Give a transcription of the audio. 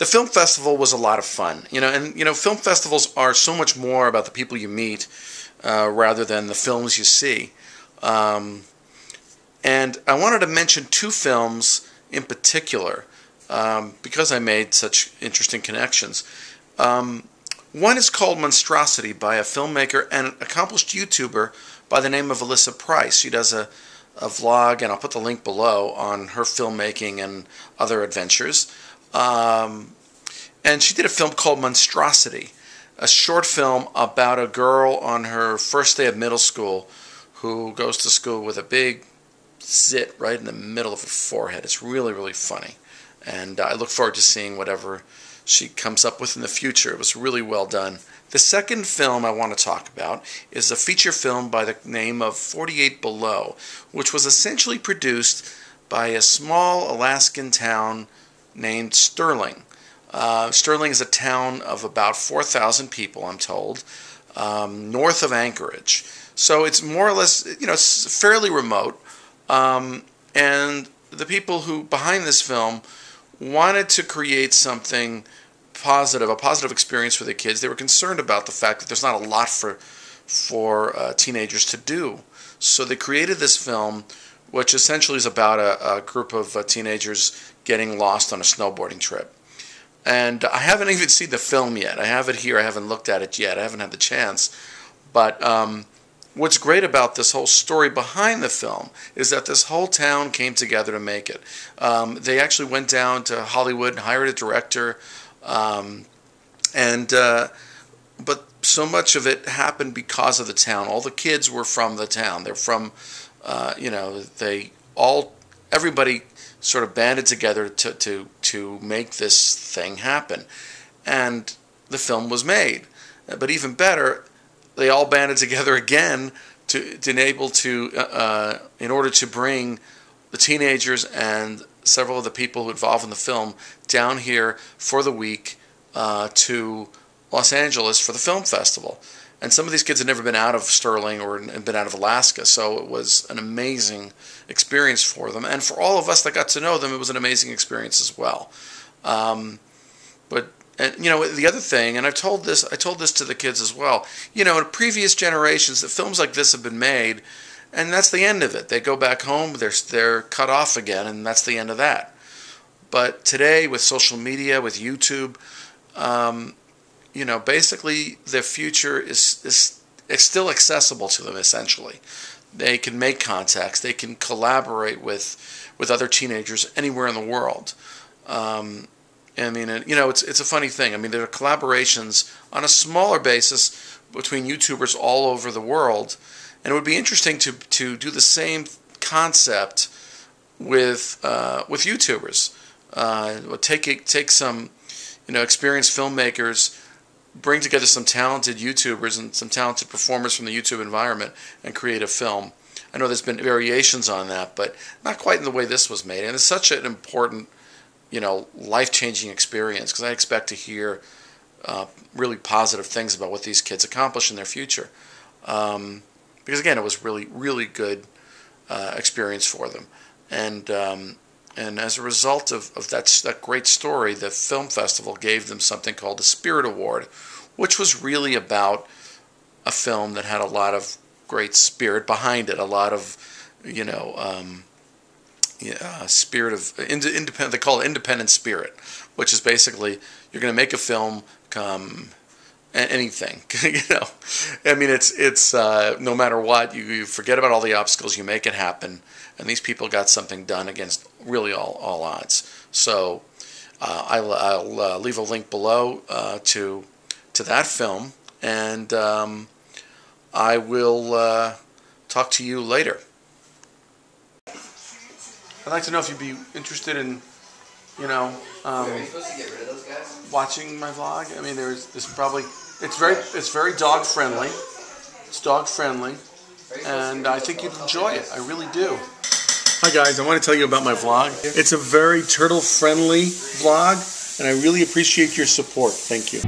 the film festival was a lot of fun. And film festivals are so much more about the people you meet rather than the films you see. And I wanted to mention two films in particular because I made such interesting connections. One is called Monstrosity by a filmmaker and an accomplished YouTuber by the name of Alyssa Price. She does a vlog, and I'll put the link below, on her filmmaking and other adventures. And she did a film called Monstrosity, a short film about a girl on her first day of middle school who goes to school with a big zit right in the middle of her forehead. It's really, really funny. And I look forward to seeing whatever she comes up with in the future. It was really well done. The second film I want to talk about is a feature film by the name of 48 Below, which was essentially produced by a small Alaskan town named Sterling. Sterling is a town of about 4,000 people, I'm told, north of Anchorage. So it's more or less, it's fairly remote. And the people who behind this film wanted to create something positive, a positive experience for the kids. They were concerned about the fact that there's not a lot for teenagers to do. So they created this film, which essentially is about a group of teenagers getting lost on a snowboarding trip. And I haven't even seen the film yet. I have it here. I haven't looked at it yet. I haven't had the chance. But what's great about this whole story behind the film is that this whole town came together to make it. They actually went down to Hollywood and hired a director. But so much of it happened because of the town. All the kids were from the town. They're from, everybody sort of banded together to make this thing happen. And the film was made. But even better, they all banded together again in order to bring the teenagers and several of the people involved in the film down here for the week to Los Angeles for the film festival. And some of these kids had never been out of Sterling or been out of Alaska, so it was an amazing experience for them. And for all of us that got to know them, it was an amazing experience as well. The other thing, and I told this to the kids as well, in previous generations, that films like this have been made, and that's the end of it. They go back home, they're cut off again, and that's the end of that. But today, with social media, with YouTube, basically the future is still accessible to them, essentially. They can make contacts. They can collaborate with other teenagers anywhere in the world. It's a funny thing. I mean, there are collaborations on a smaller basis between YouTubers all over the world, and it would be interesting to do the same concept with YouTubers. Take some experienced filmmakers, bring together some talented YouTubers and some talented performers from the YouTube environment, and create a film. I know there's been variations on that, but not quite in the way this was made. And it's such an important, life-changing experience, because I expect to hear really positive things about what these kids accomplish in their future. Because again, it was really, really good experience for them. And as a result of that great story, the film festival gave them something called the Spirit Award, which was really about a film that had a lot of great spirit behind it, a lot of, spirit of independent. They call it independent spirit, which is basically you're going to make a film anything. It's no matter what, you forget about all the obstacles, you make it happen. And these people got something done against really all odds. So I'll leave a link below to that film, and I will talk to you later. I'd like to know if you'd be interested in, watching my vlog. I mean, there's probably it's very dog friendly. It's dog friendly, and I think you'd enjoy it. I really do. Hi guys, I want to tell you about my vlog. It's a very turtle friendly vlog, and I really appreciate your support. Thank you.